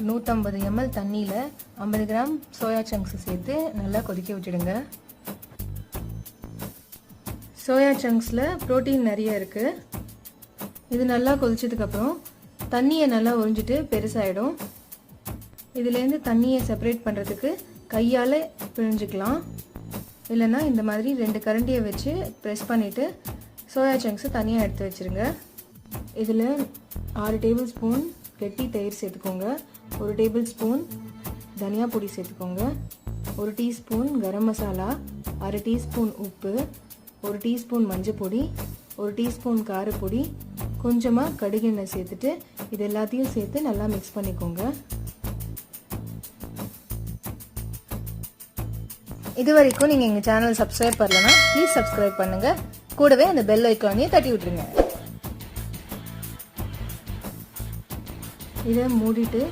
150 ml தண்ணியில் 50 gram soya chunks சேர்த்து நல்லா கொதிக்க விட்டுடுங்க. சோயா சங்க்ஸில் ப்ரோட்டீன் நிறைய இருக்குது. இது நல்லா கொதிச்சதுக்கப்புறம் தண்ணியை நல்லா உறிஞ்சிட்டு பெருசாகிடும். இதுலேருந்து தண்ணியை செப்பரேட் பண்ணுறதுக்கு கையால் பிழிஞ்சிக்கலாம். இல்லைன்னா இந்த மாதிரி 2 கரண்டியை வச்சு ப்ரெஸ் பண்ணிவிட்டு சோயா சங்க்ஸை தனியாக எடுத்து வச்சுருங்க. இதில் 6 டேபிள் ஸ்பூன் கெட்டி தயிர் சேர்த்துக்கோங்க. 1 டேபிள் ஸ்பூன் தனியா பொடி சேர்த்துக்கோங்க. 1 டீஸ்பூன் கரம் மசாலா, 1/2 டீஸ்பூன் உப்பு, 1 டீஸ்பூன் மஞ்சள் பொடி, 1 டீஸ்பூன் காரப்பொடி, கொஞ்சமாக கடுகெண்ணெய் சேர்த்துட்டு இது எல்லாத்தையும் சேர்த்து நல்லா மிக்ஸ் பண்ணிக்கோங்க. இது வரைக்கும் நீங்கள் எங்கள் சேனல் சப்ஸ்கிரைப் பண்ணலன்னா ப்ளீஸ் சப்ஸ்கிரைப் பண்ணுங்கள். கூடவே அந்த பெல் ஐக்கானையும் தட்டி விட்டுருங்க. இதை மூடிட்டு